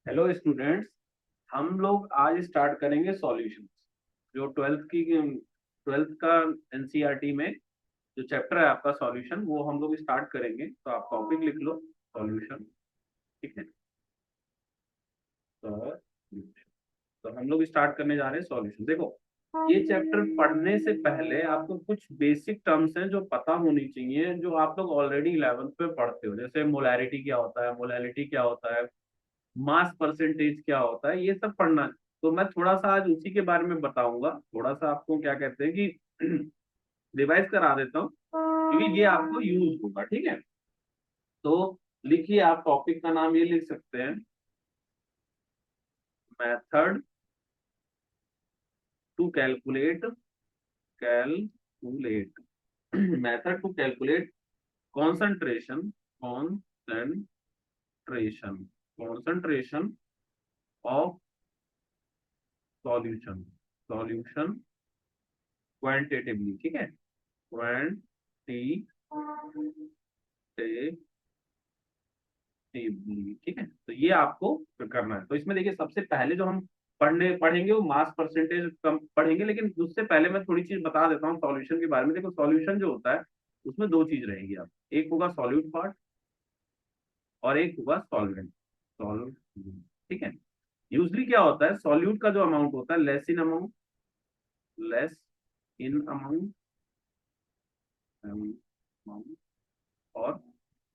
Hello students. हम लोग आज स्टार्ट करेंगे सॉल्यूशंस। जो ट्वेल्थ का एनसीईआरटी में जो चैप्टर है आपका सॉल्यूशन, वो हम लोग स्टार्ट करेंगे। तो आप टॉपिक लिख लो, सॉल्यूशन। ठीक है। तो हम लोग स्टार्ट करने जा रहे हैं सॉल्यूशन। देखो, ये चैप्टर पढ़ने से पहले आपको कुछ बेसिक टर्म्स हैं जो पता होनी चाहिए, जो आप लोग ऑलरेडी 11th में पढ़ते हो। जैसे मोलैरिटी क्या होता है, मोलैलिटी क्या होता है, मास परसेंटेज क्या होता है, ये सब पढ़ना है। तो मैं थोड़ा सा आज उसी के बारे में बताऊंगा। थोड़ा सा आपको क्या कहते हैं कि रिवाइज करा देता हूँ, क्योंकि ये आपको यूज होगा। ठीक है। तो लिखिए, आप टॉपिक का नाम ये लिख सकते हैं, method to calculate calculate method to calculate concentration concentration concentration of solution solution quantitatively. ठीक है। क्वांटिटेटिवली। ठीक है। तो ये आपको करना है। तो इसमें देखिए, सबसे पहले जो हम पढ़ेंगे वो मास परसेंटेज कम पढ़ेंगे, लेकिन उससे पहले मैं थोड़ी चीज बता देता हूँ सॉल्यूशन के बारे में। देखो, सॉल्यूशन जो होता है उसमें दो चीज रहेगी। आप एक होगा सॉल्यूट पार्ट और एक होगा सॉल्वेंट। सॉल्व। ठीक है। यूजली क्या होता है, सॉल्यूट का जो अमाउंट होता है less in amount, less in amount, और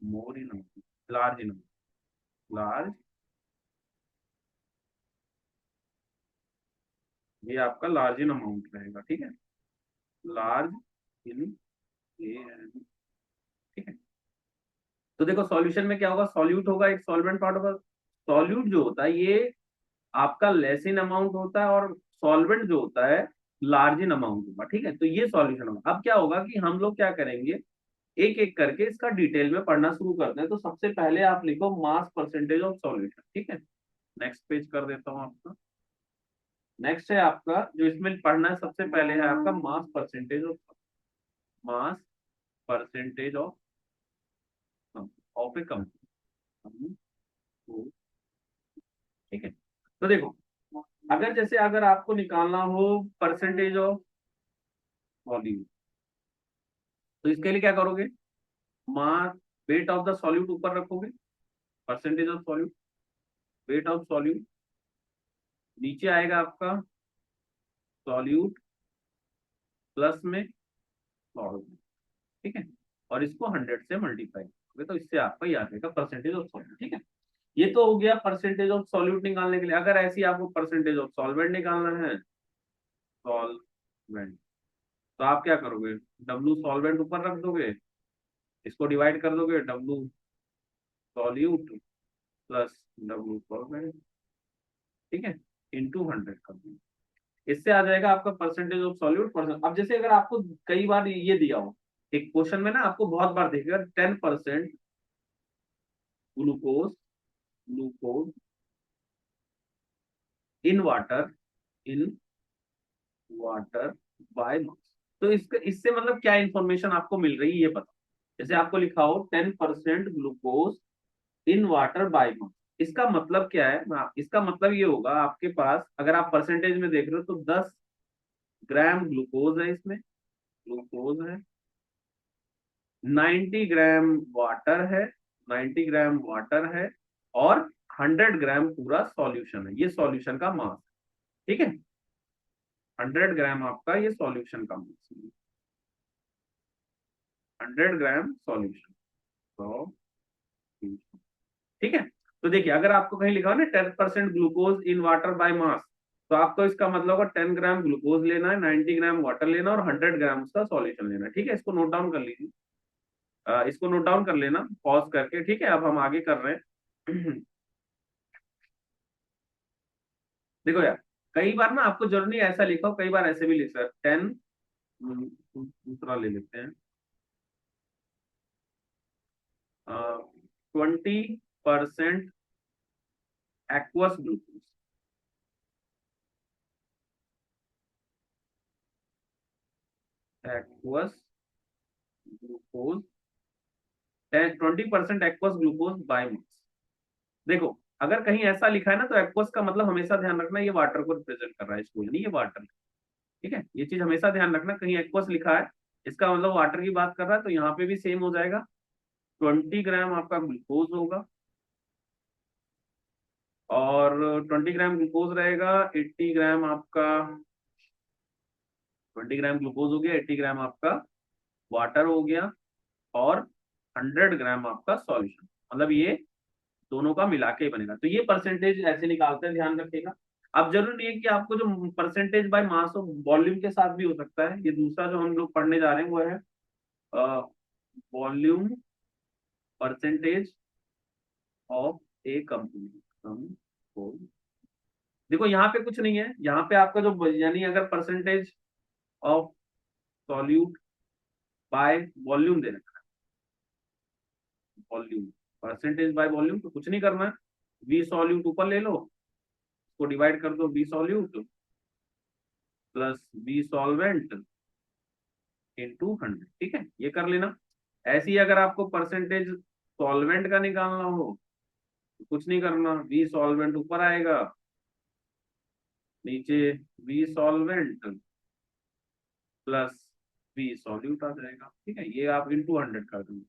more in amount, large in amount, large. ये आपका लार्ज इन अमाउंट रहेगा। ठीक है। Large in a. ठीक है। तो देखो, सॉल्यूशन में क्या होगा, सॉल्यूट होगा, एक सॉल्वेंट पार्ट होगा। सॉल्यूट जो होता है ये आपका लेस इन अमाउंट होता है, और सॉल्वेंट जो होता है लार्ज इन अमाउंट होगा। ठीक है। तो ये सॉल्यूशन होगा। अब क्या होगा कि हम लोग क्या करेंगे, एक एक करके इसका डिटेल में पढ़ना शुरू करते हैं। तो सबसे पहले आप लिखो मास परसेंटेज ऑफ सॉल्यूशन। ठीक है। नेक्स्ट पेज कर देता हूँ आपका। नेक्स्ट है आपका जो इसमें पढ़ना है, सबसे पहले है आपका mass percentage of A company. ठीक है। तो देखो, अगर आपको निकालना हो परसेंटेज ऑफ वॉल्यूम, तो इसके लिए क्या करोगे, mass weight of the solute ऊपर रखोगे, percentage of solute, weight of solute. नीचे आएगा आपका सॉल्यूट प्लस में सॉल्वेंट। ठीक है। और इसको 100 से मल्टीप्लाई करोगे, तो इससे आपका ये आ जाएगा परसेंटेज ऑफ सॉल्यूट। ठीक है। ये तो हो गया परसेंटेज ऑफ सॉल्यूट निकालने के लिए। अगर ऐसी आपको परसेंटेज ऑफ सॉल्वेंट निकालना है, सॉल्वेंट, तो आप क्या करोगे, डब्लू सॉल्वेंट ऊपर रख दोगे, इसको डिवाइड कर दोगे, W solute plus W solvent. ठीक है। इंटू 100 कर दोगे, इससे आ जाएगा आपका परसेंटेज ऑफ सॉल्यूट परसेंट। अब जैसे अगर आपको कई बार ये दिया हो, एक क्वेश्चन में ना आपको बहुत बार देखेगा 10% glucose glucose in water in water by mass. तो इससे मतलब क्या इंफॉर्मेशन आपको मिल रही है ये बताओ। जैसे आपको लिखा हो 10% glucose in water by mass, इसका मतलब क्या है, इसका मतलब ये होगा, आपके पास अगर आप परसेंटेज में देख रहे हो तो 10 ग्राम ग्लूकोज है, इसमें ग्लूकोज है, 90 ग्राम वाटर है, 90 ग्राम वाटर है, और 100 ग्राम पूरा सॉल्यूशन है। ये सॉल्यूशन का मास। ठीक है। 100 ग्राम आपका ये सॉल्यूशन का मास, 100 ग्राम सॉल्यूशन। तो ठीक है। तो देखिए, अगर आपको कहीं लिखा हो ना 10% glucose in water by mass, तो आपको इसका मतलब होगा 10 ग्राम ग्लूकोज लेना है, 90 ग्राम वाटर लेना, और 100 ग्राम उसका सॉल्यूशन लेना है। ठीक है। इसको नोट डाउन कर लीजिए, इसको नोट डाउन कर लेना पॉज करके। ठीक है। अब हम आगे कर रहे हैं। देखो यार, कई बार ना आपको जरूरी नहीं ऐसा लिखा हो, कई बार ऐसे भी लिख सकते हैं। 10, दूसरा ले लेते हैं, 20% aqueous glucose, aqueous glucose, 20% aqueous glucose by mass. देखो, अगर कहीं ऐसा लिखा है ना तो एक्वस का मतलब हमेशा ध्यान रखना ये वाटर को रिप्रेजेंट कर रहा है, इसको यानी ये वाटर। ठीक है, ये चीज हमेशा ध्यान रखना, कहीं एक्वस लिखा है इसका मतलब वाटर की बात कर रहा है, तो यहाँ पे भी सेम हो जाएगा। 20 ग्राम आपका ग्लूकोज होगा, और 20 ग्राम ग्लूकोज रहेगा, 80 ग्राम आपका, 20 ग्राम ग्लूकोज हो गया, 80 ग्राम आपका वाटर हो गया, और 100 ग्राम आपका सॉल्यूशन, मतलब ये दोनों का मिला के ही बनेगा। तो ये परसेंटेज ऐसे निकालते हैं, ध्यान रखिएगा। अब जरूरी नहीं है कि आपको जो percentage by mass of volume के साथ भी हो सकता है। ये दूसरा जो हम लोग पढ़ने जा रहे हैं वो है volume percentage of A company. देखो यहाँ पे कुछ नहीं है, यहाँ पे आपका जो यानी अगर percentage of solute by volume दे रखा है, वॉल्यूम परसेंटेज बाय वॉल्यूम, तो कुछ नहीं करना है, वी सॉल्यूट ऊपर ले लो, उसको डिवाइड कर दो, V solute plus V solvent into 100। ठीक है, ये कर लेना। ऐसे ही अगर आपको परसेंटेज सॉल्वेंट का निकालना हो तो कुछ नहीं करना, वी सॉल्वेंट ऊपर आएगा, नीचे V solvent plus V solute आ जाएगा। ठीक है, ये आप इनटू 100 कर देंगे,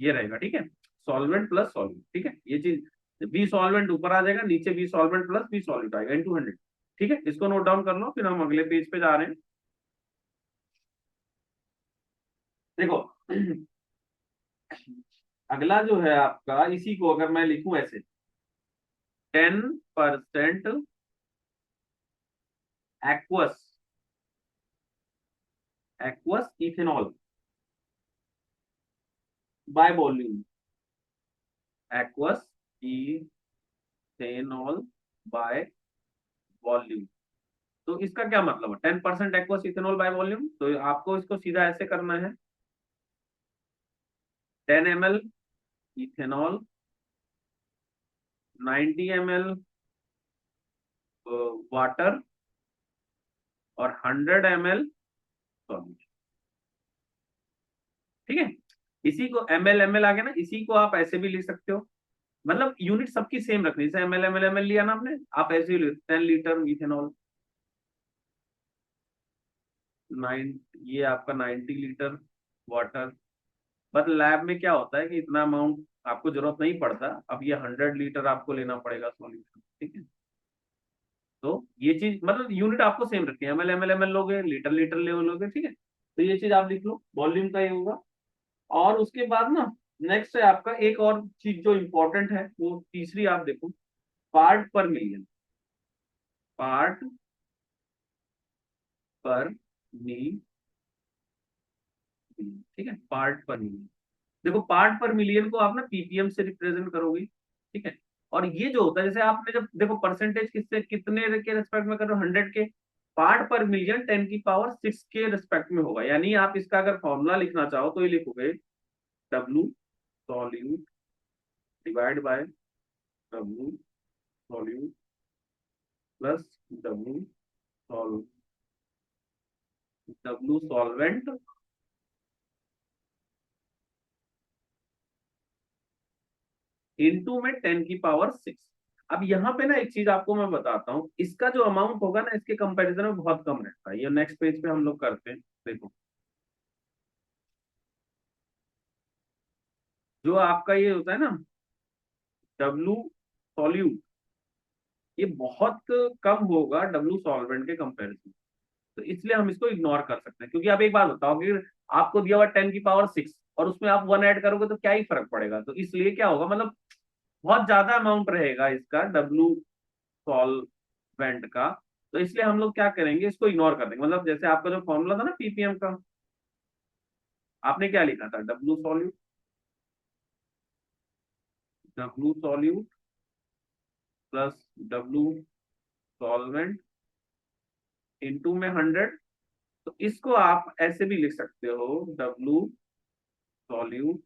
ये रहेगा। ठीक है, सॉल्वेंट प्लस सॉल्यूट। ठीक है, ये चीज बी सॉल्वेंट ऊपर आ जाएगा, नीचे B solvent plus B solute आएगा इनटू 100। ठीक है, इसको नोट डाउन कर लो, फिर हम अगले पेज पे जा रहे हैं। देखो अगला जो है आपका, इसी को अगर मैं लिखूं ऐसे, 10% aqueous, aqueous ethanol by volume, aqueous ethanol by volume. तो इसका क्या मतलब है, 10% एक्वस इथेनॉल बाय वॉल्यूम? तो आपको इसको सीधा ऐसे करना है, 10 ml इथेनॉल, 90 ml वाटर, और 100 ml सॉल्यूशन। ठीक है, इसी को ml आ गया ना, इसी को आप ऐसे भी लिख सकते हो, मतलब यूनिट सबकी सेम रखनी, जैसे ml लिया ना आपने, आप ऐसे ही लिख 10 लीटर इथेनॉल, 9, ये आपका 90 लीटर वाटर। बट लैब में क्या होता है कि इतना अमाउंट आपको जरूरत नहीं पड़ता, अब ये 100 लीटर आपको लेना पड़ेगा सॉल्यूशन। ठीक है, तो ये चीज मतलब यूनिट आपको सेम रखनी है, एम एल लोगे, लीटर लीटर ले लोगे। ठीक है, तो ये चीज आप लिख लो, वॉल्यूम का ये होगा। और उसके बाद ना नेक्स्ट है आपका एक और चीज जो इंपॉर्टेंट है, वो तीसरी आप देखो, पार्ट पर मिलियन, पार्ट पर मिलियन। ठीक है, पार्ट पर मिलियन। देखो पार्ट पर मिलियन को आप ना पीपीएम से रिप्रेजेंट करोगे। ठीक है, और ये जो होता है, जैसे आपने जब देखो परसेंटेज किससे कितने के रिस्पेक्ट में कर रहे हो, 100 के, पार्ट पर मिलियन 10 की पावर 6 के रिस्पेक्ट में होगा। यानी आप इसका अगर फॉर्मूला लिखना चाहो तो ये लिखोगे, W solute divide by W solute plus W solve, W solvent into में 10 की पावर 6। अब यहाँ पे ना एक चीज आपको मैं बताता हूँ, इसका जो अमाउंट होगा ना इसके कंपैरिजन में बहुत कम रहता है। ये नेक्स्ट पेज पे हम लोग करते हैं। देखो जो आपका ये होता है ना डब्लू सॉल्यूट, ये बहुत कम होगा डब्लू सॉल्वेंट के कंपैरिजन, तो इसलिए हम इसको इग्नोर कर सकते हैं। क्योंकि आप एक बात बताओ कि आपको दिया हुआ 10 की पावर 6 और उसमें आप 1 ऐड करोगे तो क्या ही फर्क पड़ेगा, तो इसलिए क्या होगा, मतलब बहुत ज्यादा अमाउंट रहेगा इसका डब्लू सॉल्वेंट का, तो इसलिए हम लोग क्या करेंगे, इसको इग्नोर कर देंगे। मतलब जैसे आपका जो फॉर्मूला था ना पीपीएम का, आपने क्या लिखा था, W solute plus W solvent into में 100। तो इसको आप ऐसे भी लिख सकते हो, W solute,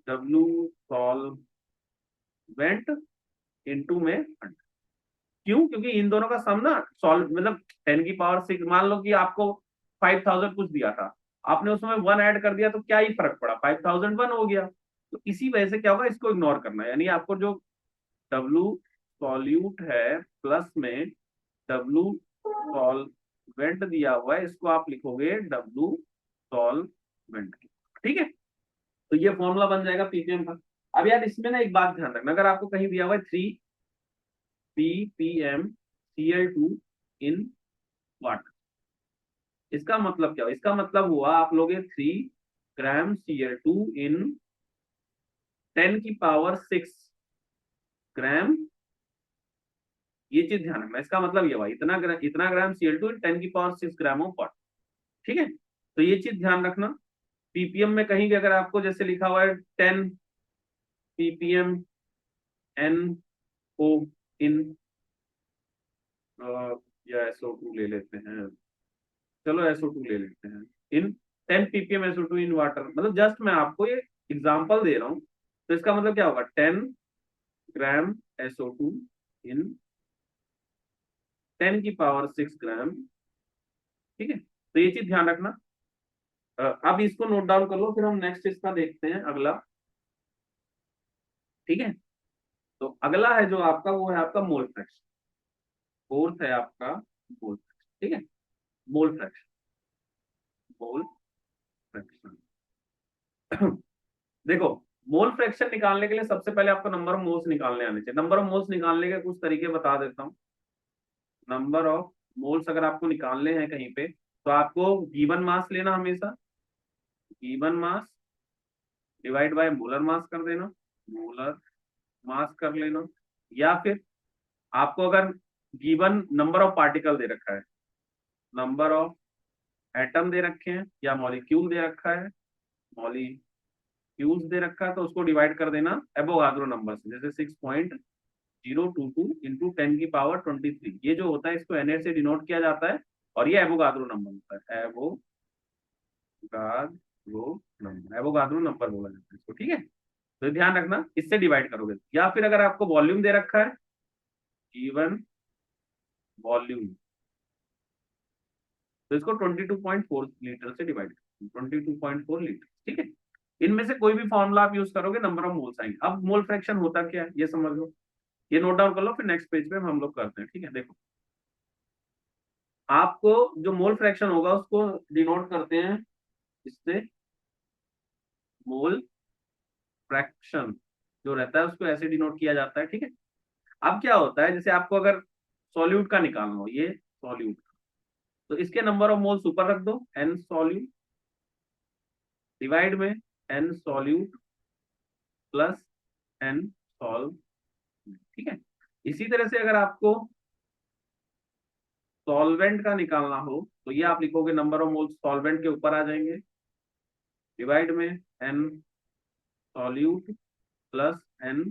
W solvent into में 100। क्यों? क्योंकि इन दोनों का सम ना सॉल्व, मतलब 10 की पावर 6, मान लो कि आपको 5000 कुछ दिया था, आपने उसमें 1 ऐड कर दिया तो क्या ही फर्क पड़ा, 5001 हो गया। तो इसी वजह से क्या होगा, इसको इग्नोर करना है, यानी आपको जो W सॉल्यूट है प्लस में W सॉल्वेंट दिया हुआ है, इसको आप लिखोगे W सॉल्वेंट। ठीक है, तो ये फॉर्मूला बन जाएगा पीपीएम का। अब यार इसमें ना एक बात ध्यान रखना, अगर आपको कहीं दिया हुआ है 3 ppm Cl2 इन वाटर, इसका मतलब क्या हुआ, इसका मतलब हुआ आप लोगे 3 ग्राम Cl2 इन 10⁻⁶ ग्राम। ये चीज ध्यान रखना, इसका मतलब ये हुआ इतना ग्राम Cl2 in 10⁻⁶ gram of water. ठीक है, तो ये चीज ध्यान रखना। पीपीएम में कहीं भी अगर आपको जैसे लिखा हुआ है 10 ppm NO इन, या SO2 ले लेते हैं, चलो SO2 ले लेते हैं, इन 10 ppm SO2 इन वाटर, मतलब जस्ट मैं आपको ये एग्जांपल दे रहा हूँ। तो इसका मतलब क्या होगा, 10 ग्राम SO2 इन 10⁻⁶ ग्राम। ठीक है, तो ये चीज ध्यान रखना। अब इसको नोट डाउन कर लो, फिर हम नेक्स्ट इसका देखते हैं अगला। ठीक है, तो अगला है जो आपका, वो है आपका मोल फ्रैक्शन। फोर्थ है आपका मोल फ्रैक्शन। ठीक है, मोल फ्रैक्शन, मोल फ्रैक्शन। देखो, मोल फ्रैक्शन निकालने के लिए सबसे पहले आपको नंबर ऑफ मोल्स निकालने आने चाहिए। नंबर ऑफ मोल्स निकालने के कुछ तरीके बता देता हूँ। नंबर ऑफ मोल्स अगर आपको निकालने हैं कहीं पे, तो आपको गिवन मास लेना, हमेशा given mass divide by molar mass कर देना, मोलर मास कर लेना। या फिर आपको अगर गिवन नंबर ऑफ पार्टिकल दे रखा है, नंबर ऑफ एटम दे रखे हैं या मॉलिक्यूल दे रखा है, मॉलिक्यूल्स दे रखा है, तो उसको डिवाइड कर देना एवोगाद्रो नंबर से, जैसे 6.022 इंटू 10⁻23। ये जो होता है इसको Na से डिनोट किया जाता है, और ये एवोगाद्रो नंबर होता है, एवोगाद्रो नंबर बोला जाता है इसको। ठीक है, तो ध्यान रखना, इससे डिवाइड करोगे। या फिर अगर आपको वॉल्यूम दे रखा है, गिवन वॉल्यूम, तो इसको 22.4 लीटर से डिवाइड करो, 22.4 लीटर। ठीक है, इनमें से कोई भी फॉर्मूला आप यूज करोगे, नंबर ऑफ मोल्स आएंगे। अब मोल फ्रैक्शन होता क्या है ये समझ लो, ये नोट डाउन कर लो, फिर नेक्स्ट पेज पे हम लोग करते हैं। ठीक है, देखो, आपको जो मोल फ्रैक्शन होगा उसको डिनोट करते हैं इससे, मोल फ्रैक्शन जो रहता है उसको ऐसे डिनोट किया जाता है। ठीक है, अब क्या होता है, जैसे आपको अगर सॉल्यूट का निकालना हो, ये सॉल्यूट, तो इसके नंबर ऑफ मोल्स ऊपर रख दो, एन सॉल्यूट डिवाइड में N solute plus N solve. ठीक है, इसी तरह से अगर आपको सॉल्वेंट का निकालना हो, तो ये आप लिखोगे नंबर ऑफ मोल्स सॉल्वेंट के ऊपर आ जाएंगे, डिवाइड में एन सॉल्यूट प्लस एन।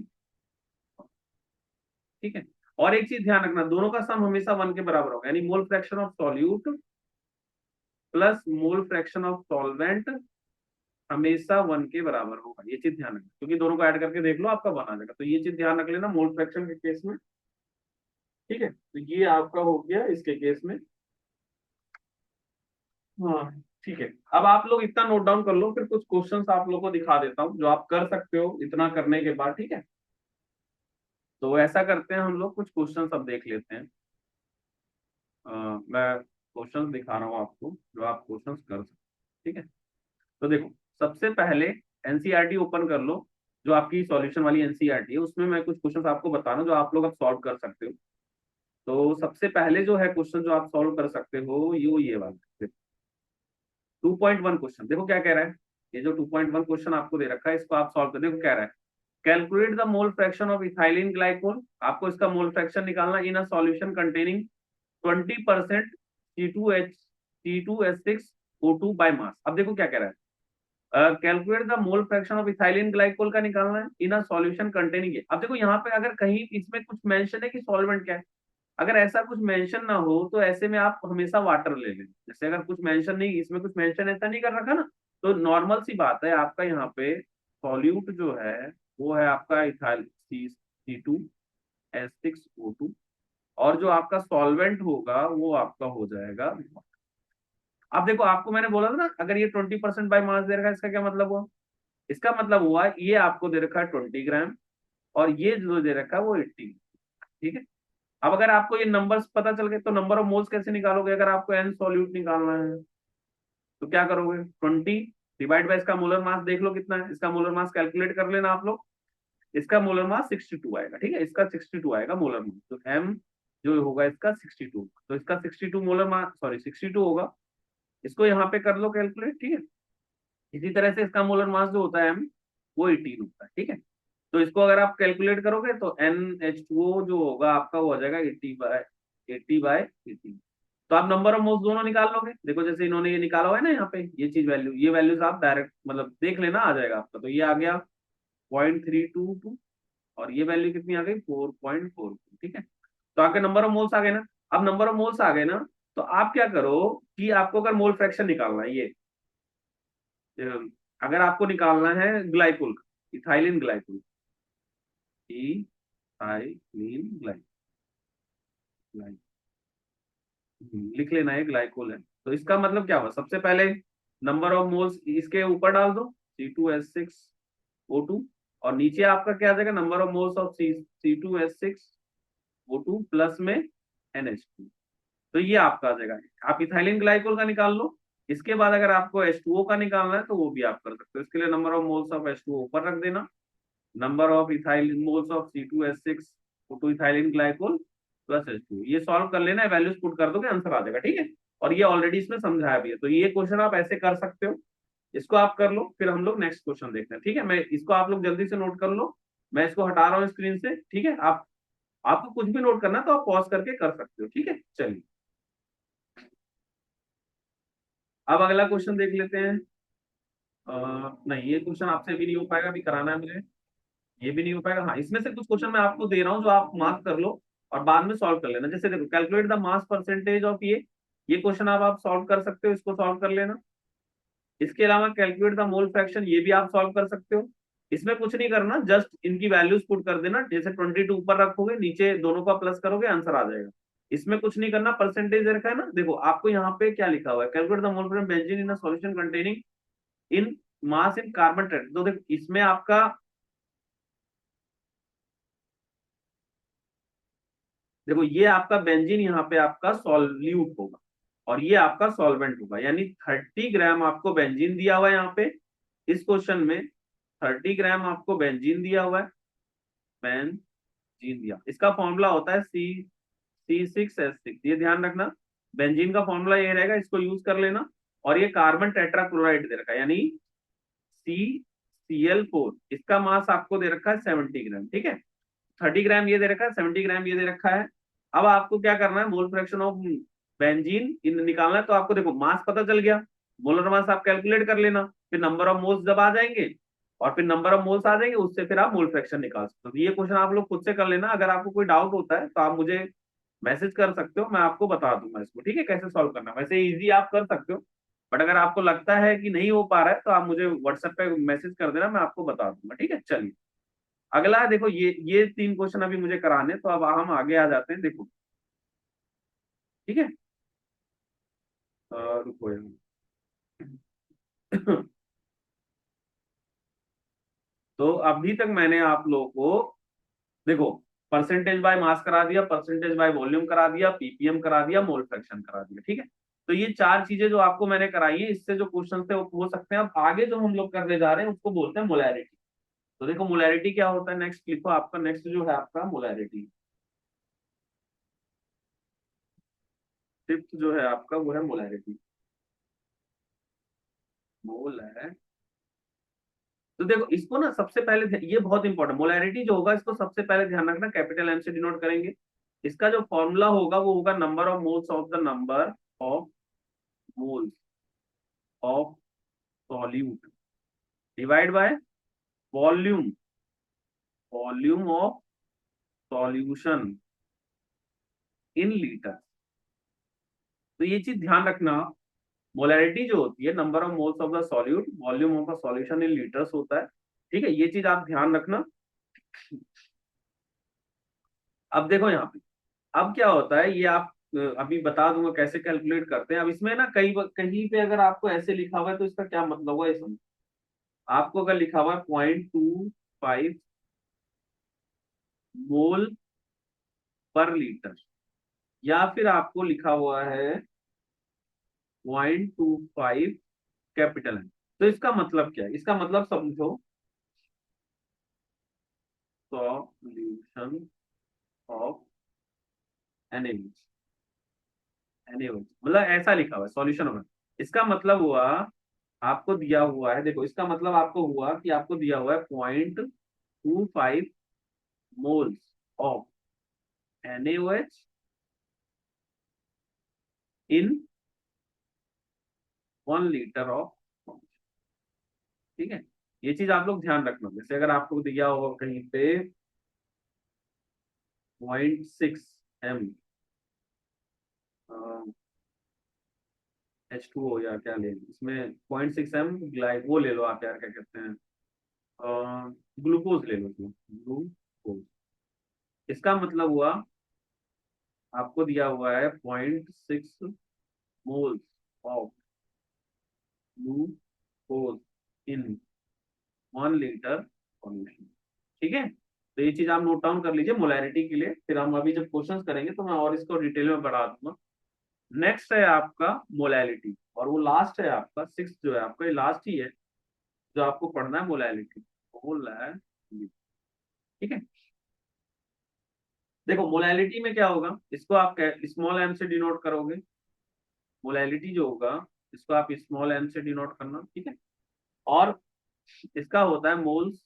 ठीक है, और एक चीज ध्यान रखना, दोनों का सम हमेशा 1 के बराबर होगा, यानी मोल fraction of solute plus mole fraction of solvent हमेशा 1 के बराबर होगा। ये चीज ध्यान रखना, क्योंकि दोनों को ऐड करके देख लो आपका 1 आ जाएगा, तो ये चीज ध्यान रख लेना मोल फ्रैक्शन के केस में। ठीक है, तो ये आपका हो गया इसके केस में। हाँ, ठीक है, अब आप लोग इतना नोट डाउन कर लो, फिर कुछ क्वेश्चंस आप लोग को दिखा देता हूँ जो आप कर सकते हो इतना करने के बाद। ठीक है, तो ऐसा करते हैं, हम लोग कुछ क्वेश्चंस अब देख लेते हैं। मैं क्वेश्चंस दिखा रहा हूँ आपको जो आप क्वेश्चंस कर सकते हो। ठीक है, तो देखो, सबसे पहले एनसीईआरटी ओपन कर लो, जो आपकी सॉल्यूशन वाली एनसीईआरटी है, उसमें मैं कुछ क्वेश्चंस आपको बता रहा हूँ जो आप लोग अब सॉल्व कर सकते हो। तो सबसे पहले जो है क्वेश्चन जो आप सॉल्व कर सकते हो, ये वाला 2.1 क्वेश्चन देखो क्या कह रहा है। ये जो 2.1 क्वेश्चन आपको दे रखा है, इसको आप सॉल्व कर, देखो क्या रहा है, calculate the mole fraction of ethylene glycol. आपको इसका मोल फ्रैक्शन निकालना in a solution containing 20% C2H6O2 by mass. अब देखो क्या कह रहा है, calculate the mole fraction of ethylene glycol का निकालना है इन अ सॉल्यूशन कंटेनिंग। अब देखो यहाँ पे अगर कहीं इसमें कुछ मेंशन है कि सॉल्वेंट क्या है, अगर ऐसा कुछ मेंशन ना हो तो ऐसे में आप हमेशा वाटर ले लें। जैसे अगर कुछ मेंशन नहीं, इसमें कुछ मेंशन ऐसा नहीं कर रखा ना, तो नॉर्मल सी बात है, आपका यहाँ पे सॉल्यूट जो है वो है आपका इथाइल C2H6O2, और जो आपका सॉल्वेंट होगा वो आपका हो जाएगा। अब देखो, आपको मैंने बोला था ना, अगर ये 20% बाय मास दे रखा है, इसका क्या मतलब हुआ, इसका मतलब हुआ ये आपको दे रखा है 20 ग्राम, और ये जो दे रखा है वो 80। ठीक है। अब अगर आपको ये नंबर्स पता चल गए तो नंबर ऑफ मोल्स कैसे निकालोगे? अगर आपको एन सॉल्यूट निकालना है तो क्या करोगे? 20 डिवाइड बाय इसका मोलर मास, देख लो कितना है इसका मोलर मास, कैलकुलेट कर लेना आप लोग। इसका मोलर मास 62 आएगा। ठीक है, इसका 62 आएगा मोलर मास, तो एम जो होगा इसका 62, तो इसका 62 मोलर मास, सॉरी 62 होगा। इसको यहाँ पे कर लो कैलकुलेट। ठीक है, इसी तरह से इसका मोलर मास जो होता है एम, वो 18 होता है। ठीक है, तो इसको अगर आप कैलकुलेट करोगे तो NH2O जो होगा आपका वो हो जाएगा 80/80। तो आप नंबर ऑफ मोल्स दोनों निकाल लोगे। देखो जैसे इन्होंने ये निकाला हुआ है ना यहाँ पे, ये चीज वैल्यू, ये वैल्यूज आप डायरेक्ट मतलब देख लेना, आ जाएगा आपका। तो ये आ गया 0.322, और ये वैल्यू कितनी आ गई? 4.4। ठीक है, तो आपके नंबर ऑफ मोल्स आ गए ना। अब नंबर ऑफ मोल्स आ गए ना, तो आप क्या करो कि आपको अगर मोल फ्रैक्शन निकालना है, ये अगर आपको निकालना है ग्लाइकोल का, इथाइलिन ग्लाइकोल, इथाइलिन ग्लाइकोल, लिख लेना है ग्लाइकोल है। तो इसका मतलब क्या हुआ? सबसे पहले नंबर ऑफ मोल्स इसके ऊपर डाल दो, C2H6O2, और नीचे आपका क्या आ जाएगा? Number of moles of C2H6O2 plus में NH2। तो ये आपका आ जाएगा। आप इथाइलिन ग्लाइकोल का निकाल लो। इसके बाद अगर आपको H2O का निकालना है तो वो भी आप कर सकते हो। इसके लिए number of moles of H2O ऊपर रख देना, number of ethylene moles of C2H6O2 ethylene glycol plus H2। ये सॉल्व कर लेना है, वैल्यूज पुट कर दोगे, आंसर आ जाएगा। ठीक है, और ये ऑलरेडी इसमें समझाया भी है, तो ये क्वेश्चन आप ऐसे कर सकते हो। इसको आप कर लो, फिर हम लोग नेक्स्ट क्वेश्चन देखते हैं। ठीक है, मैं इसको आप लोग जल्दी से नोट कर लो, मैं इसको हटा रहा हूँ स्क्रीन से। ठीक है, आप आपको कुछ भी नोट करना तो आप पॉज करके कर सकते हो। ठीक है, चलिए अब अगला क्वेश्चन देख लेते हैं। नहीं, ये क्वेश्चन आपसे भी नहीं हो पाएगा, अभी कराना है मुझे। ये भी नहीं हो पाएगा। हाँ, इसमें से कुछ क्वेश्चन मैं आपको दे रहा हूँ जो आप मार्क कर लो और बाद में सॉल्व कर लेना। जैसे देखो, calculate the mass percentage of ये क्वेश्चन आप सॉल्व कर सकते हो, इसको सॉल्व कर लेना। इसके अलावा कैलकुलेट द मोल फ्रैक्शन, ये भी आप सॉल्व कर सकते हो। इसमें कुछ नहीं करना, जस्ट इनकी वैल्यूज पुट कर देना। जैसे 22 ऊपर रखोगे, नीचे दोनों का प्लस करोगे, आंसर आ जाएगा। इसमें कुछ नहीं करना, परसेंटेज रखा है ना। देखो आपको यहाँ पे क्या लिखा हुआ है, calculate the mole fraction benzene in a solution containing in mass in carbon tetra. तो देखो इसमें आपका, देखो ये आपका बेंजीन यहाँ पे आपका सॉल्यूट होगा, और ये आपका सॉल्वेंट होगा। यानी 30 ग्राम आपको बेंजीन दिया हुआ है यहाँ पे, इस क्वेश्चन में 30 ग्राम आपको बेंजीन दिया हुआ है। बेंजीन दिया, इसका फॉर्मूला होता है C6H6, ये ध्यान रखना। बेंजीन का फॉर्मूला ये रहेगा, इसको यूज कर लेना। और ये कार्बन टेट्राक्लोराइड दे रखा है, यानी CCl4, इसका मास आपको दे रखा है 70 ग्राम। ठीक है, 30 ग्राम ये दे रखा है, 70 ग्राम ये दे रखा है। अब आपको क्या करना है, मोल फ्रैक्शन ऑफ बेंजीन इन निकालना है। तो आपको देखो मास पता चल गया, मोलर मास आप कैलकुलेट कर लेना, फिर नंबर ऑफ मोल्स जब आ जाएंगे और फिर नंबर ऑफ मोल्स आ जाएंगे, उससे फिर आप मोल फ्रैक्शन निकाल सकते हो। तो ये क्वेश्चन आप लोग खुद से कर लेना। अगर आपको कोई डाउट होता है तो आप मुझे मैसेज कर सकते हो, मैं आपको बता दूंगा इसको। ठीक है, कैसे सॉल्व करना है। वैसे इजी आप कर सकते हो, बट अगर आपको लगता है कि नहीं हो पा रहा है तो आप मुझे व्हाट्सएप पे मैसेज कर देना, मैं आपको बता दूंगा। ठीक है, चलिए अगला है। देखो ये 3 क्वेश्चन अभी मुझे कराने, तो अब हम आगे आ जाते हैं। देखो ठीक है, रुको यहाँ। तो अभी तक मैंने आप लोगों को देखो परसेंटेज बाय मास करा दिया, परसेंटेज बाय वॉल्यूम करा दिया, पीपीएम करा दिया, मोल फ्रैक्शन करा दिया। ठीक है, तो ये 4 चीजें जो आपको मैंने कराई है, इससे जो क्वेश्चन थे वो हो सकते हैं। अब आगे जो हम लोग करने जा रहे हैं उसको बोलते हैं मोलैरिटी। तो देखो मोलैरिटी क्या होता है, नेक्स्ट लिखो। आपका नेक्स्ट जो है आपका मोलैरिटी, फिफ्थ जो है आपका वो है मोलैरिटी। मोल है, तो देखो इसको ना सबसे पहले ये बहुत इंपॉर्टेंट, मोलैरिटी जो होगा इसको सबसे पहले ध्यान रखना, कैपिटल एम से डिनोट करेंगे। इसका जो फॉर्मूला होगा वो होगा number of moles of the number of moles of solute divide by volume, volume of solution in litre. तो ये चीज ध्यान रखना, मोलैरिटी जो होती है number of moles of the solute volume of the solution in litres होता है। ठीक है, ये चीज आप ध्यान रखना। अब देखो यहाँ पे, अब क्या होता है ये आप अभी बता दूंगा कैसे कैलकुलेट करते हैं। अब इसमें ना कहीं कहीं पे अगर आपको ऐसे लिखा हुआ है तो इसका क्या मतलब हुआ ये समझो। आपको अगर लिखा हुआ 0.25 मोल पर लीटर, या फिर आपको लिखा हुआ है 0.25 कैपिटल है, तो इसका मतलब क्या है? इसका मतलब समझो, सॉल्यूशन ऑफ NaOH। NaOH मतलब ऐसा लिखा हुआ है सॉल्यूशन ऑफ, इसका मतलब हुआ आपको दिया हुआ है, देखो इसका मतलब आपको हुआ कि आपको दिया हुआ है 0.25 moles of NaOH in 1 litre of, ठीक है। ये चीज आप लोग ध्यान रखना, जैसे अगर आपको दिया होगा कहीं पे 0.6 m H2O या क्या ले लो, इसमें 0.6 m वो ले लो आप यार, क्या कहते हैं, ग्लूकोज ले लो, ग्लूकोज। इसका मतलब हुआ आपको दिया हुआ है 0.6 moles of glucose in 1 litre solution, ठीक है। तो ये चीज आप नोट डाउन कर लीजिए मोलैरिटी के लिए, फिर हम अभी जब क्वेश्चंस करेंगे तो मैं और इसको डिटेल में बढ़ा दूंगा। नेक्स्ट है आपका मोलैलिटी, और वो लास्ट है आपका सिक्स जो है आपका, ये लास्ट ही है जो आपको पढ़ना है, मोलैलिटी। मोलैलिटी, ठीक है। देखो मोलैलिटी में क्या होगा, इसको आप स्मॉल m से डिनोट करोगे, मोलैलिटी जो होगा इसको आप स्मॉल m से डिनोट करना, ठीक है। और इसका होता है moles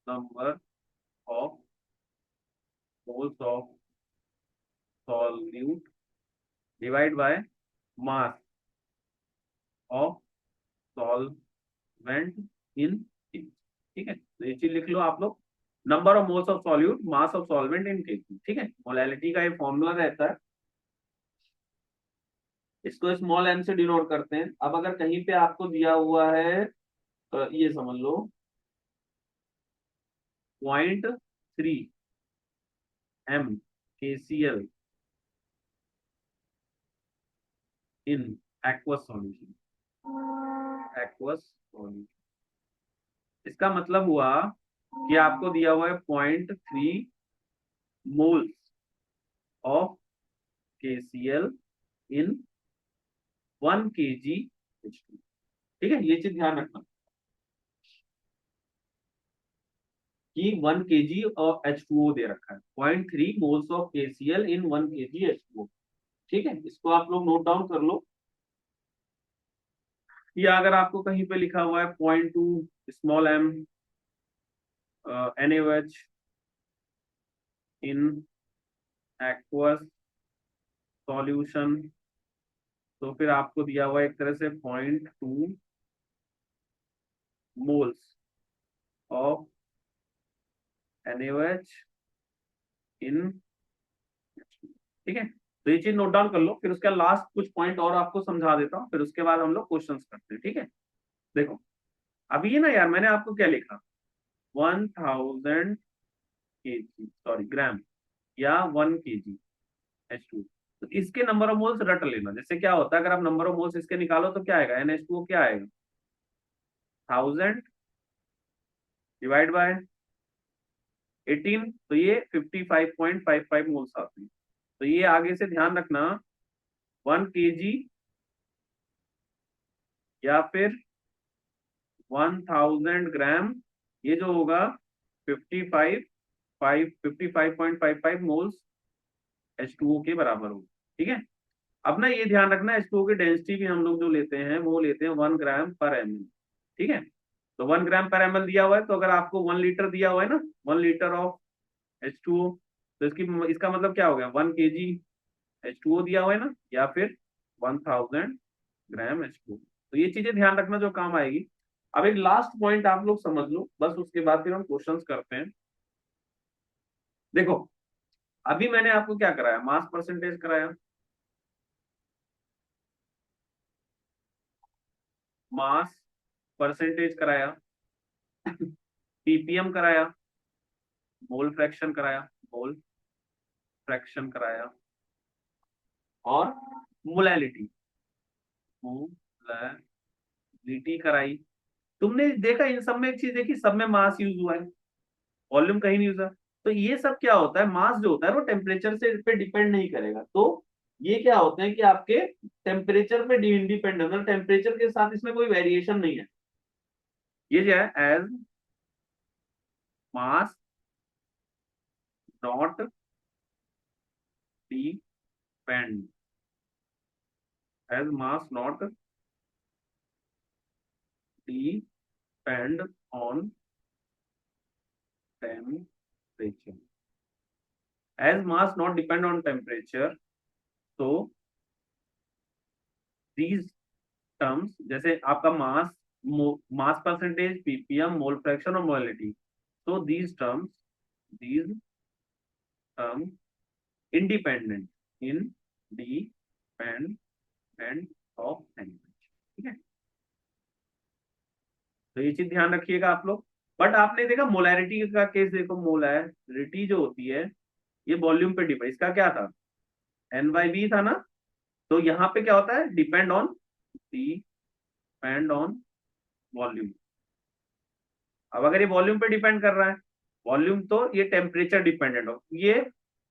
number of moles of solute divide by mass of solvent in, ठीक है। तो ये चीज लिख लो आप लोग, number of moles of solute mass of solvent in KG, ठीक है। मोलैलिटी का ये फॉर्मूला रहता है, इसको स्मॉल m से डिनोट करते हैं। अब अगर कहीं पे आपको दिया हुआ है ये समझ लो 0.3 m KCl in aqueous solution, aqueous solution, इसका मतलब हुआ कि आपको दिया हुआ है 0.3 moles of KCl in 1 kg H2, ठीक है। ये चीज ध्यान रखना कि 1 kg ऑफ H2O दे रखा है, 0.3 moles of KCl in 1 kg H2O, ठीक है। इसको आप लोग नोट डाउन कर लो, या अगर आपको कहीं पे लिखा हुआ है 0.2 small m NaOH in aqueous solution, तो फिर आपको दिया हुआ एक तरह से 0.2 मोल्स ऑफ NaOH इन, ठीक है। तो ये चीज नोट डाउन कर लो, फिर उसका लास्ट कुछ पॉइंट और आपको समझा देता हूँ, फिर उसके बाद हम लोग क्वेश्चंस करते हैं, ठीक है। देखो अभी ये ना यार, मैंने आपको क्या लिखा, 1000 kg, सॉरी ग्राम, या 1 kg H2, तो इसके नंबर ऑफ मोल्स रट लेना। जैसे क्या होता है, अगर आप नंबर ऑफ मोल्स इसके निकालो तो क्या आएगा, NH2O क्या आएगा, 1000 डिवाइड बाय 18, तो ये 55.55 मोल्स आते हैं। तो ये आगे से ध्यान रखना, 1 kg या फिर 1000 ग्राम, ये जो होगा 55.55 मोल्स H2O के बराबर होगा, ठीक है। अब ना ये ध्यान रखना, H2O की डेंसिटी भी हम लोग जो लेते हैं वो लेते हैं 1 ग्राम पर ml, ठीक है। तो 1 ग्राम पर ml दिया हुआ है, तो अगर आपको 1 लीटर दिया हुआ है ना, 1 लीटर ऑफ H2O, तो इसका मतलब क्या हो गया, 1 kg H2O दिया हुआ है ना, या फिर 1000 ग्राम H2O। तो ये चीजें ध्यान रखना जो काम आएगी। अब एक लास्ट पॉइंट आप लोग समझ लो, बस उसके बाद फिर हम क्वेश्चंस करते हैं। देखो अभी मैंने आपको क्या कराया, मास परसेंटेज कराया, मास परसेंटेज कराया, ppm कराया, मोल फ्रैक्शन कराया, मोल फ्रैक्शन कराया, और मोलैलिटी, मोलैलिटी, रीटी कराई। तुमने देखा इन सब में एक चीज देखी, सब में मास यूज हुआ है, वॉल्यूम कहीं नहीं हुआ। तो ये सब क्या होता है, मास जो होता है वो टेम्परेचर से पे डिपेंड नहीं करेगा। तो ये क्या होते हैं कि आपके टेम्परेचर पे इंडिपेंडेंट, मतलब टेम्परेचर के साथ इसमें कोई वेरिएशन नहीं है। ये क्या है, as mass not depend, as mass not depend on temperature, as mass not depend on temperature. तो दीज टर्म्स, जैसे आपका mass, mass percentage, PPM, mole fraction और molality, so these terms independent of temperature, ठीक है। तो ये चीज ध्यान रखिएगा आप लोग। बट आपने देखा मोलैरिटी का केस, देखो मोलैरिटी जो होती है ये वॉल्यूम पे डिपेंड, इसका क्या था, एन बाई बी था ना। तो यहाँ पे क्या होता है, डिपेंड ऑन वॉल्यूम। अब अगर ये वॉल्यूम पे डिपेंड कर रहा है, वॉल्यूम तो ये टेम्परेचर डिपेंडेंट हो, ये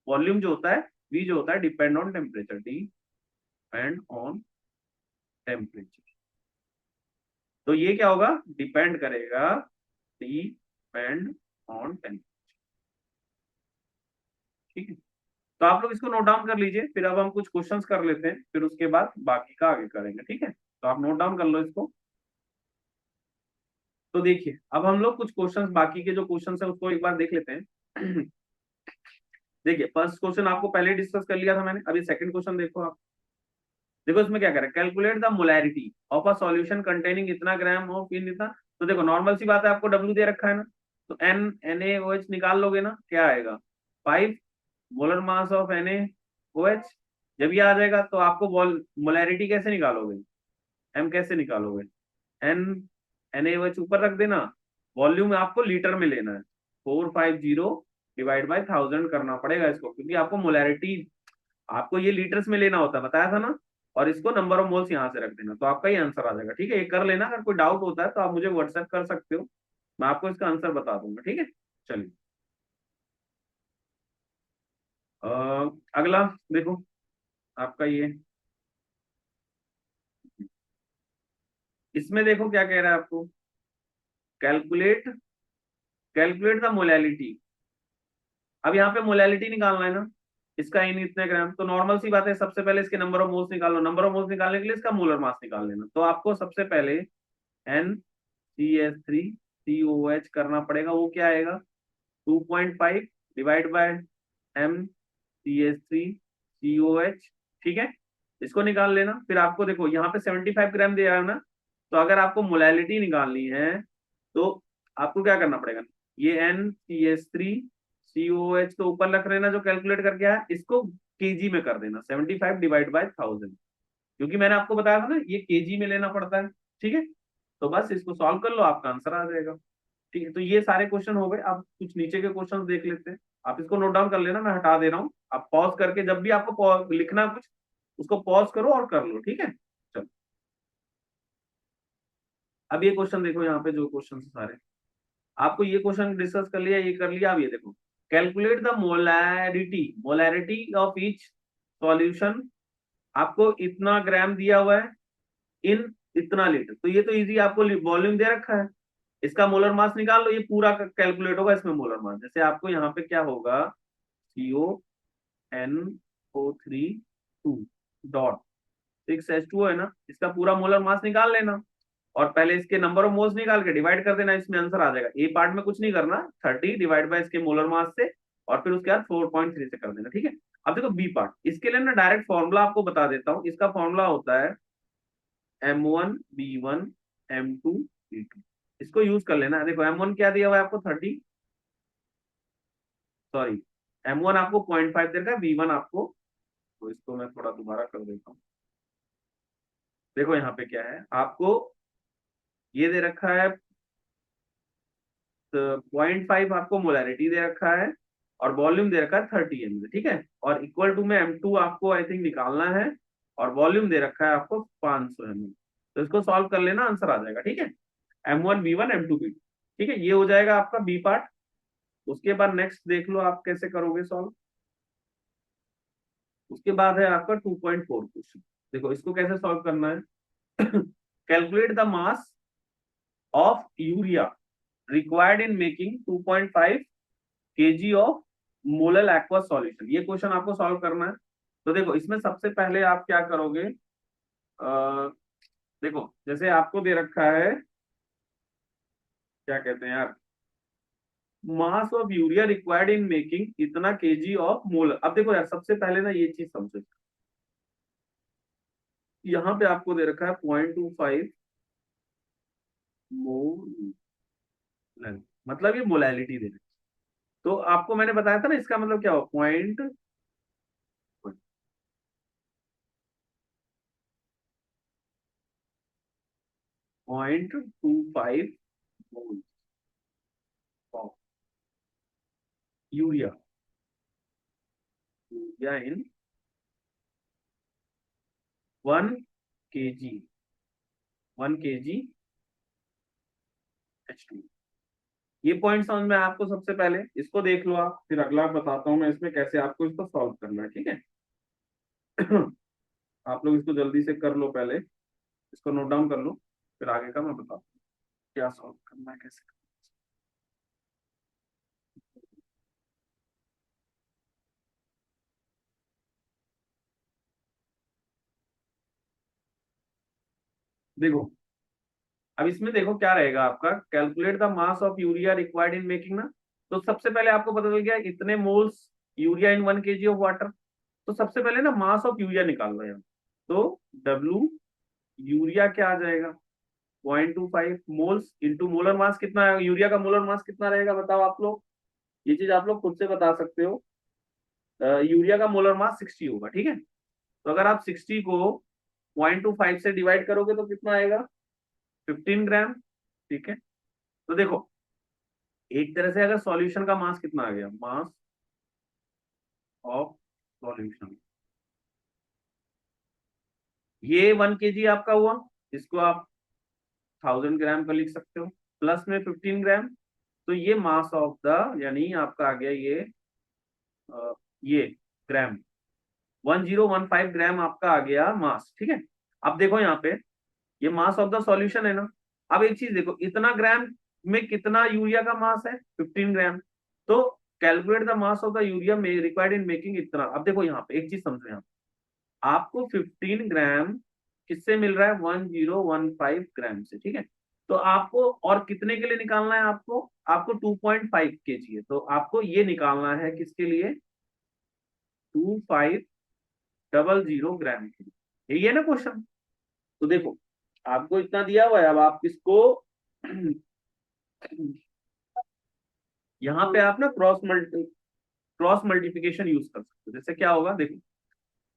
वॉल्यूम जो होता है, वी जो होता है depend on temperature, depend on temperature. तो ये क्या होगा, डिपेंड करेगा, डिपेंड ऑन टेम्परेचर, ठीक है। तो आप लोग इसको नोट डाउन कर लीजिए, फिर अब हम कुछ क्वेश्चंस कर लेते हैं, फिर उसके बाद बाकी का आगे करेंगे, ठीक है। तो आप नोट डाउन कर लो इसको। तो देखिए अब हम लोग कुछ क्वेश्चंस, बाकी के जो क्वेश्चंस है उसको एक बार देख लेते हैं। देखिए फर्स्ट क्वेश्चन आपको पहले डिस्कस कर लिया था मैंने, अभी सेकंड क्वेश्चन देखो आप। देखो इसमें क्या करें, calculate the molarity of a solution containing इतना ग्राम ऑफ इन इतना। तो देखो नॉर्मल सी बात है, आपको डब्ल्यू दे रखा है ना, तो एन NaOH निकाल लोगे ना, क्या आएगा, 5 मोलर मास ऑफ NaOH। जब ये आ जाएगा तो आपको मोलैरिटी कैसे निकालोगे, एम कैसे निकालोगे, एन NaOH ऊपर रख देना, वॉल्यूम आपको लीटर में लेना है, 450 डिवाइड बाई 1000 करना पड़ेगा इसको, क्योंकि आपको मोलैरिटी, आपको ये लीटर्स में लेना होता है, बताया था ना। और इसको नंबर ऑफ मोल्स यहाँ से रख देना, तो आपका ये आंसर आ जाएगा, ठीक है। ये कर लेना, अगर कोई डाउट होता है तो आप मुझे व्हाट्सएप कर सकते हो, मैं आपको इसका आंसर बता दूंगा, ठीक है। चलिए अगला देखो, आपका ये, इसमें देखो क्या कह रहा है आपको, कैलकुलेट कैलकुलेट द मोलैलिटी। अब यहाँ पे मोलैलिटी निकालना है ना, इसका इन इतने ग्राम, तो नॉर्मल सी बात है, सबसे पहले इसके नंबर ऑफ मोल्स निकालो, नंबर ऑफ मोल्स निकालने के लिए इसका मोलर मास निकाल लेना। तो आपको सबसे पहले NCS3COH करना पड़ेगा, वो क्या आएगा, 2.5 डिवाइड बाय MCS3COH, ठीक है। इसको निकाल लेना। फिर आपको देखो यहाँ पे 75 ग्राम दे रहा है ना, तो अगर आपको मोलैलिटी निकालनी है तो आपको क्या करना पड़ेगा, ये NCS3COH तो ऊपर रख लेना जो कैलकुलेट करके आया, इसको केजी में कर देना, 75 डिवाइड बाय 1000, क्योंकि मैंने आपको बताया था ना ये केजी में लेना पड़ता है, ठीक है। तो बस इसको सॉल्व कर लो, आपका आंसर आ जाएगा, ठीक है। तो ये सारे क्वेश्चन हो गए, आप कुछ नीचे के क्वेश्चन देख लेते हैं। आप इसको नोट डाउन कर लेना, मैं हटा दे रहा हूँ, आप पॉज करके जब भी आपको लिखना कुछ, उसको पॉज करो और कर लो, ठीक है। चलो अब ये क्वेश्चन देखो, यहाँ पे जो क्वेश्चन सारे आपको, ये क्वेश्चन डिस्कस कर लिया, ये कर लिया। अब ये देखो, calculate the molarity of each solution. आपको इतना ग्राम दिया हुआ है इन इतना लीटर, तो ये तो इजी, आपको वॉल्यूम दे रखा है, इसका मोलर मास निकाल लो, ये पूरा कैलकुलेट होगा इसमें मोलर मास। जैसे आपको यहाँ पे क्या होगा, CONO3 2 डॉट 6H2O है ना, इसका पूरा मोलर मास निकाल लेना, और पहले इसके नंबर ऑफ मोल्स निकाल के डिवाइड कर देना, इसमें आंसर आ जाएगा। ए पार्ट में कुछ नहीं करना, 30 डिवाइड बाय इसके मोलर मास से, और फिर उसके बाद 4.3 से कर देना, ठीक है। अब देखो बी पार्ट, इसके लिए ना डायरेक्ट फॉर्मूला आपको बता देता हूँ, इसका फॉर्मूला होता है M1B1 M2B2, इसको यूज कर लेना। देखो M1 क्या दिया हुआ है आपको, 30, सॉरी M1 आपको 0.5 दे रखा है, B1 आपको, तो इसको मैं थोड़ा दोबारा कर देता हूँ। देखो यहाँ पे क्या है, आपको ये दे रखा है, 0.5 आपको मोलैरिटी दे रखा है, और वॉल्यूम दे रखा है 30 ml, ठीक है। और इक्वल टू में M2 आपको आई थिंक निकालना है, और वॉल्यूम दे रखा है आपको 500 ml। तो इसको सॉल्व कर लेना, आंसर आ जाएगा। ठीक है, M1 V1 M2 V2। ठीक है, ये हो जाएगा आपका बी पार्ट। उसके बाद नेक्स्ट देख लो आप कैसे करोगे सॉल्व। उसके बाद है आपका 2.4 क्वेश्चन। देखो इसको कैसे सॉल्व करना है। Calculate the mass of urea required in making 2.5 kg of molal aqua solution. ये क्वेश्चन आपको सॉल्व करना है। तो देखो इसमें सबसे पहले आप क्या करोगे। देखो जैसे आपको दे रखा है, क्या कहते हैं यार, mass of urea required in making इतना केजी ऑफ मोल। अब देखो यार सबसे पहले ना ये चीज समझो, यहाँ पे आपको दे रखा है 0.25 मोल, मतलब ये मोलैलिटी दे रखी है। तो आपको मैंने बताया था ना, इसका मतलब क्या हो, 0.25 mole of urea, urea in 1 kg, 1 kg H2। ये पॉइंट समझ में आया आपको। सबसे पहले इसको देख लो आप, फिर अगला बताता हूं मैं इसमें कैसे आपको इसको सॉल्व करना है। ठीक है। आप लोग इसको जल्दी से कर लो, पहले इसको नोट डाउन कर लो, फिर आगे का मैं बताता हूँ क्या सॉल्व करना है, कैसे करना है। देखो अब इसमें देखो क्या रहेगा आपका, calculate the mass of urea required in making ना। तो सबसे पहले आपको पता चल गया इतने moles urea in 1 kg of water. तो सबसे पहले ना मास ऑफ यूरिया निकाल लो यहाँ। तो डब्ल्यू यूरिया क्या आ जाएगा, 0.25 मोल्स इंटू मोलर मास कितना है, यूरिया का मोलर मास कितना रहेगा बताओ आप लोग। ये चीज आप लोग खुद से बता सकते हो। यूरिया का मोलर मास 60 होगा। ठीक है, तो अगर आप 60 को 0.25 से डिवाइड करोगे तो कितना आएगा, 15 ग्राम। ठीक है, तो देखो एक तरह से अगर सॉल्यूशन का मास कितना आ गया, मास ऑफ सॉल्यूशन, ये 1 kg आपका हुआ। इसको आप 1000 ग्राम का लिख सकते हो, प्लस में 15 ग्राम। तो ये मास ऑफ द, यानी आपका आ गया ये ग्राम, 1015 ग्राम आपका आ गया मास। ठीक है, अब देखो यहाँ पे ये मास ऑफ द सॉल्यूशन है ना। अब एक चीज देखो, इतना ग्राम में कितना यूरिया का मास है, 15 ग्राम। तो calculate the mass of the urea में रिक्वायर्ड इन मेकिंग इतना। अब देखो यहाँ पे एक चीज समझो, यहाँ आपको 15 ग्राम किससे मिल रहा है, 1015 ग्राम से। ठीक है, तो आपको और कितने के लिए निकालना है, आपको 2.5 kg है, तो आपको ये निकालना है किसके लिए, 2500 ग्राम के लिए। यही है ना क्वेश्चन। तो देखो आपको इतना दिया हुआ है, अब आप इसको यहाँ पे आप ना क्रॉस मल्टीप्लिकेशन यूज कर सकते हो। जैसे क्या होगा देखो,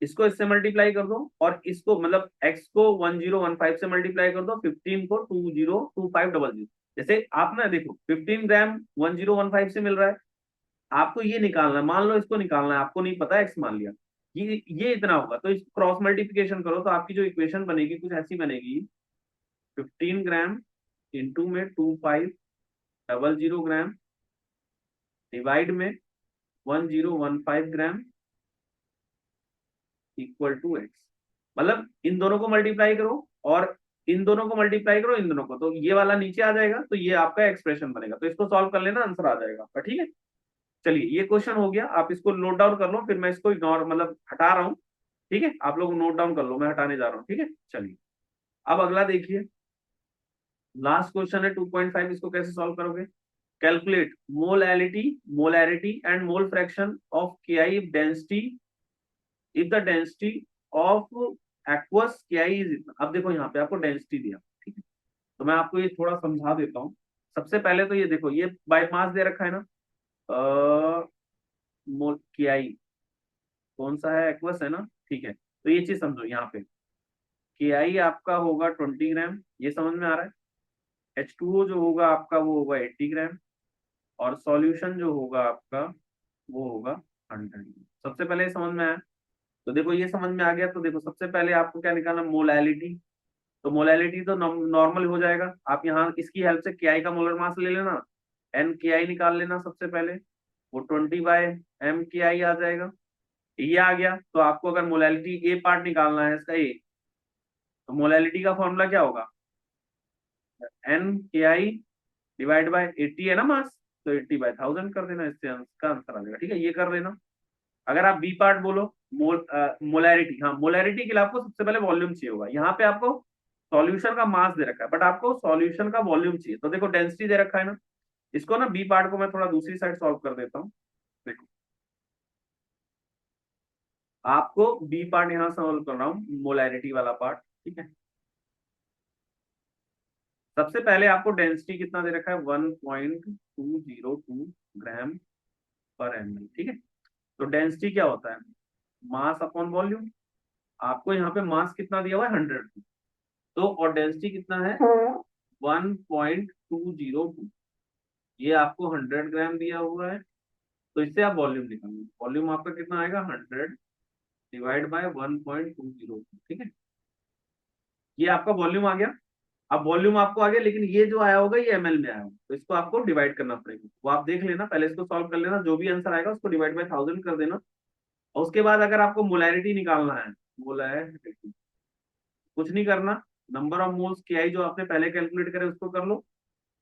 इसको इससे मल्टीप्लाई कर दो, और इसको मतलब x को 1015 से मल्टीप्लाई कर दो, 15 को 202500। जैसे आप ना देखो 15 ग्राम 1015 से मिल रहा है, आपको ये निकालना है, मान लो इसको निकालना है, आपको नहीं पता x मान लिया, ये इतना होगा। तो इस क्रॉस मल्टीप्लिकेशन करो तो आपकी जो इक्वेशन बनेगी कुछ ऐसी बनेगी, 15 ग्राम इंटू में 2500 ग्राम डिवाइड में 1015 ग्राम इक्वल टू एक्स। मतलब इन दोनों को मल्टीप्लाई करो, और इन दोनों को मल्टीप्लाई करो, इन दोनों को, तो ये वाला नीचे आ जाएगा, तो ये आपका एक्सप्रेशन बनेगा। तो इसको सॉल्व कर लेना, आंसर आ जाएगा आपका। ठीक है, चलिए ये क्वेश्चन हो गया, आप इसको नोट डाउन कर लो, फिर मैं इसको इग्नोर मतलब हटा रहा हूँ। ठीक है, आप लोग नोट डाउन कर लो, मैं हटाने जा रहा हूँ। ठीक है, चलिए अब अगला देखिए, लास्ट क्वेश्चन है 2.5। इसको कैसे सॉल्व करोगे, calculate molarity and mole fraction of KI if density, if the density of aqueous KI is इतना। अब देखो यहाँ पे आपको डेंसिटी दिया। ठीक है, तो मैं आपको ये थोड़ा समझा देता हूँ। सबसे पहले तो ये देखो, ये बाय मास दे रखा है ना, मोल KI कौन सा है, एक्वस है ना। ठीक है, तो ये चीज समझो, यहाँ पे KI आपका होगा 20 ग्राम, ये समझ में आ रहा है। H2O जो होगा आपका वो होगा 80 ग्राम, और सॉल्यूशन जो होगा आपका वो होगा 100। सबसे पहले ये समझ में आया। तो देखो ये समझ में आ गया, तो देखो सबसे पहले आपको क्या निकालना, मोलैलिटी। तो मोलैलिटी तो नॉर्मल हो जाएगा। आप यहाँ इसकी हेल्प से KI का मोलर मास ले लेना, NKI निकाल लेना सबसे पहले, वो 20/m/KI आ जाएगा। ये आ गया। तो आपको अगर मोलैलिटी ए पार्ट निकालना है इसका, ए, तो मोलैलिटी का फॉर्मूला क्या होगा, NKI डिवाइड बाय 80 है ना मास, तो 80/1000 कर देना, इससे इसका आंसर आ जाएगा। ठीक है, ये कर लेना। अगर आप बी पार्ट बोलो, मोलैरिटी, हाँ मोलैरिटी के लिए आपको सबसे पहले वॉल्यूम चाहिए होगा। यहाँ पे आपको सॉल्यूशन का मास दे रखा है, बट आपको सॉल्यूशन का वॉल्यूम चाहिए। तो देखो डेंसिटी दे रखा है ना, इसको ना बी पार्ट को मैं थोड़ा दूसरी साइड सॉल्व कर देता हूँ। देखो आपको बी पार्ट यहाँ सॉल्व कर रहा हूँ, मोलैरिटी वाला पार्ट। ठीक है, सबसे पहले आपको डेंसिटी कितना दे रखा है, 1.202 ग्राम पर एम एल। ठीक है, तो डेंसिटी क्या होता है, मास अपॉन वॉल्यूम। आपको यहाँ पे मास कितना दिया हुआ है, 100। तो और डेंसिटी कितना है, 1.202। ये आपको 100 ग्राम दिया हुआ है। तो इससे आप वॉल्यूम निकालेंगे, वॉल्यूम आपका कितना आएगा, 100/1.202। ठीक है, ये आपका वॉल्यूम आ गया। अब वॉल्यूम आपको आ गया, लेकिन ये जो आया होगा ये ml में आया होगा, तो इसको आपको डिवाइड करना पड़ेगा। वो आप देख लेना, पहले इसको सॉल्व कर लेना, जो भी आंसर आएगा उसको डिवाइड बाय 1000 कर देना। और उसके बाद अगर आपको मोलैरिटी निकालना है, मोलैरिटी, कुछ नहीं करना, नंबर ऑफ मोल्स KI जो आपने पहले कैलकुलेट करे उसको कर लो,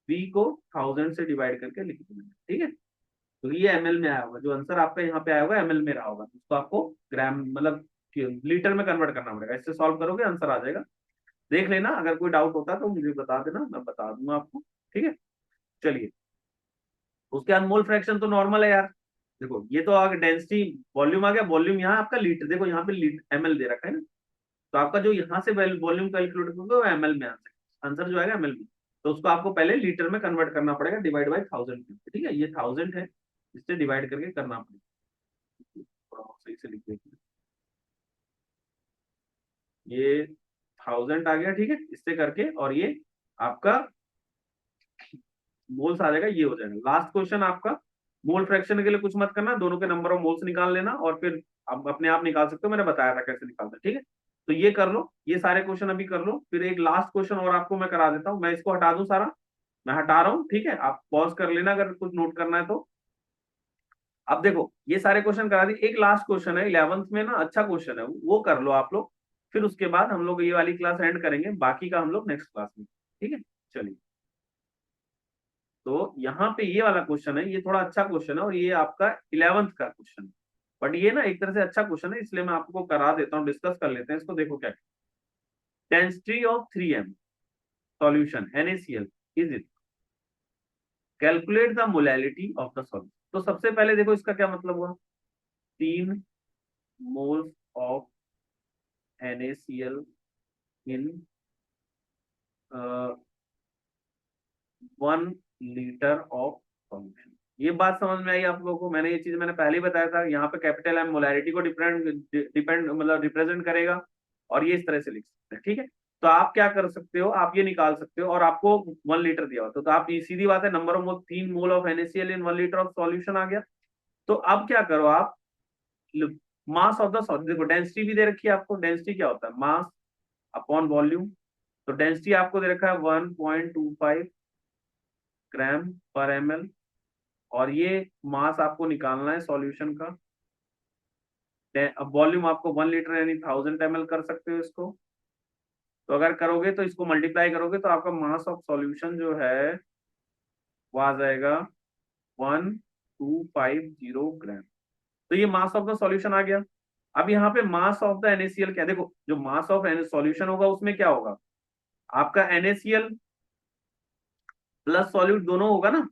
V को 1000 से डिवाइड करके लिख देना। ठीक है, तो ये ml में आया होगा, जो आंसर आपका यहाँ पे आया होगा ml में रहा होगा, उसको आपको ग्राम मतलब लीटर में कन्वर्ट करना पड़ेगा। इससे सॉल्व करोगे आंसर आ जाएगा। देख लेना, अगर कोई डाउट होता है तो मुझे बता देना, मैं बता दूंगा आपको। ठीक है, चलिए। उसके बाद मोल फ्रैक्शन तो नॉर्मल है यार। देखो ये तो आगे डेंसिटी, वॉल्यूम आ गया, वॉल्यूम यहाँ आपका लीटर, देखो यहाँ पे ml दे रखा है ना, तो आपका जो यहाँ से वॉल्यूम कैलकुलेट करोगे वो ml में आंसर जो आएगा ml में। तो उसको आपको पहले लीटर में कन्वर्ट करना पड़ेगा, डिवाइड बाई 1000। ठीक है, ये 1000 है, इससे डिवाइड करके करना पड़ेगा। थोड़ा और सही से लिख देते हैं, ये 1000 आ गया। ठीक है, इससे करके, और ये आपका मोल्स आ जाएगा, ये हो जाएगा। लास्ट क्वेश्चन आपका, मोल फ्रैक्शन के लिए कुछ मत करना, दोनों के नंबर ऑफ मोल्स निकाल लेना, और फिर आप अपने आप निकाल सकते हो, मैंने बताया था कैसे निकालना है। ठीक है, तो ये कर लो, ये सारे क्वेश्चन अभी कर लो, फिर एक लास्ट क्वेश्चन और आपको मैं करा देता हूँ। मैं इसको हटा दूं सारा, मैं हटा रहा हूँ। ठीक है, आप पॉज कर लेना अगर कुछ नोट करना है तो। अब देखो ये सारे क्वेश्चन करा दिए, एक लास्ट क्वेश्चन है 11th में ना, अच्छा क्वेश्चन है, वो कर लो आप लोग। फिर उसके बाद हम लोग ये वाली क्लास एंड करेंगे, बाकी का हम लोग नेक्स्ट क्लास में। ठीक है, चलिए। तो यहाँ पे ये वाला क्वेश्चन है, ये थोड़ा अच्छा क्वेश्चन है, और ये आपका 11th का क्वेश्चन है। बट ये ना एक तरह से अच्छा क्वेश्चन है, इसलिए मैं आपको करा देता हूँ, डिस्कस कर लेते हैं इसको। देखो क्या, density of 3m solution NaCl is it, calculate the molality of the solution. तो सबसे पहले देखो इसका क्या मतलब हुआ, 3 moles of NaCl in 1 litre of solution. ये बात समझ में आई आप लोगों को, मैंने ये चीज मैंने पहले ही बताया था, यहाँ पे कैपिटल M मोलैरिटी को डिपेंड मतलब रिप्रेजेंट करेगा, और ये इस तरह से लिख सकते हैं। ठीक है, तो आप क्या कर सकते हो, आप ये निकाल सकते हो, और आपको 1 लीटर दिया होता तो आप, ये सीधी बात है, number of mole 3 mole of NaCl in 1 litre of solution आ गया। तो अब क्या करो आप, मास ऑफ द सॉल्यूशन, देखो डेंसिटी भी दे रखी है आपको, डेंसिटी क्या होता है, मास अपॉन वॉल्यूम। तो डेंसिटी आपको दे रखा है 1.25 ग्राम पर ml, और ये मास आपको निकालना है सॉल्यूशन का। अब वॉल्यूम आपको 1 लीटर यानी 1000 ml कर सकते हो इसको। तो अगर करोगे तो इसको मल्टीप्लाई करोगे तो आपका मास ऑफ सॉल्यूशन जो है वो आ जाएगा 1250 ग्राम। तो ये मास ऑफ द सॉल्यूशन आ गया। अब यहाँ पे मास ऑफ द NaCl क्या, देखो जो मास ऑफ सॉल्यूशन होगा उसमें क्या होगा, आपका NaCl प्लस सॉल्यूट दोनों होगा ना।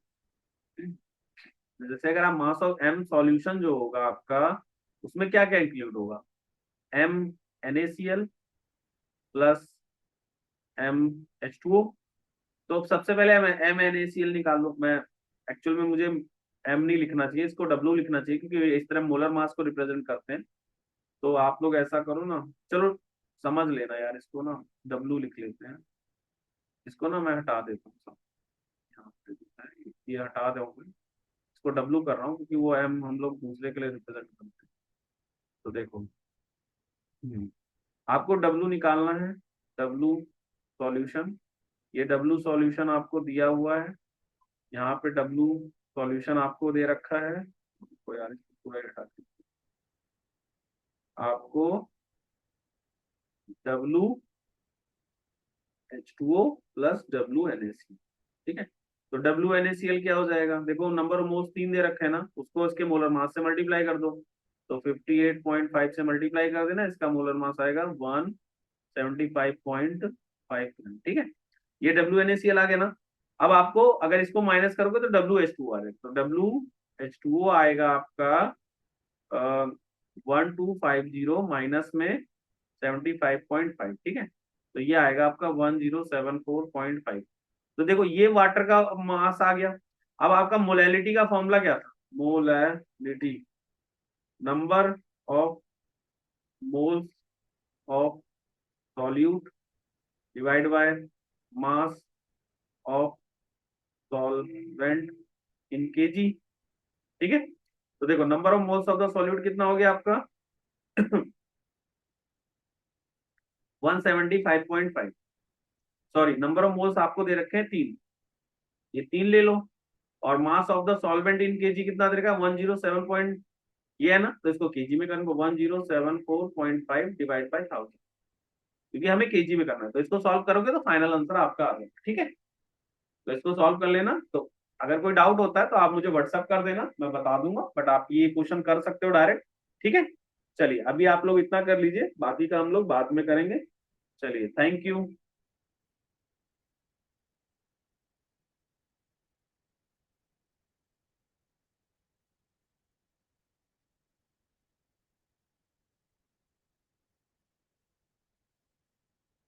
जैसे अगर आप मास ऑफ M सॉल्यूशन जो होगा आपका, उसमें क्या क्या इंक्लूड होगा, M NaCl प्लस MH2O। तो सबसे पहले MnACl निकाल लो। मैं एक्चुअल में मुझे M नहीं लिखना चाहिए, इसको W लिखना चाहिए, क्योंकि इस तरह मोलर मास को रिप्रेजेंट करते हैं। तो आप लोग ऐसा करो ना, चलो समझ लेना यार, इसको ना W लिख लेते हैं। इसको ना मैं हटा देता हूँ सब, यहाँ पे जो है, ये हटा दूंगा, इसको W कर रहा हूँ, क्योंकि वो M हम लोग दूसरे के लिए रिप्रेजेंट करते हैं। तो देखो, आपको W निकालना है, W सॉल्यूशन, ये W सॉल्यूशन आपको दिया हुआ है, यहाँ पे W सॉल्यूशन आपको दे रखा है, तो यार इसको पूरा हटा दीजिए। आपको WH2O प्लस WNaCl, ठीक है। तो WNaCl क्या हो जाएगा, देखो नंबर ऑफ मोल्स 3 दे रखे हैं ना, उसको इसके मोलर मास से मल्टीप्लाई कर दो, तो 58.5 से मल्टीप्लाई कर देना, इसका मोलर मास आएगा 175.5, ठीक है। ये WNaCl आ गया ना। अब आपको अगर इसको माइनस करोगे तो WH2O आ जाएगा, तो WH2O आएगा आपका 1250 माइनस में 75.5, ठीक है। तो ये आएगा आपका 1074.5। तो देखो ये वाटर का मास आ गया। अब आपका मोलैलिटी का फॉर्मूला क्या था, molality, number of moles of solute divide by mass of solvent in KG, ठीक है। तो देखो number of moles of the solute कितना हो गया आपका 175.5, सॉरी नंबर ऑफ मोल्स आपको दे रखे हैं 3, ये 3 ले लो, और मास of the solvent in KG कितना दे रखा है 107 पॉइंट, ये है ना, तो इसको केजी में करना 1074.5 डिवाइड बाई 1000, क्योंकि हमें केजी में करना है, तो इसको सॉल्व करोगे तो फाइनल आंसर आपका आ गया, ठीक है। तो इसको सॉल्व कर लेना। तो अगर कोई डाउट होता है तो आप मुझे व्हाट्सअप कर देना, मैं बता दूंगा, बट आप ये क्वेश्चन कर सकते हो डायरेक्ट, ठीक है। चलिए अभी आप लोग इतना कर लीजिए, बाकी का हम लोग बाद में करेंगे। चलिए थैंक यू।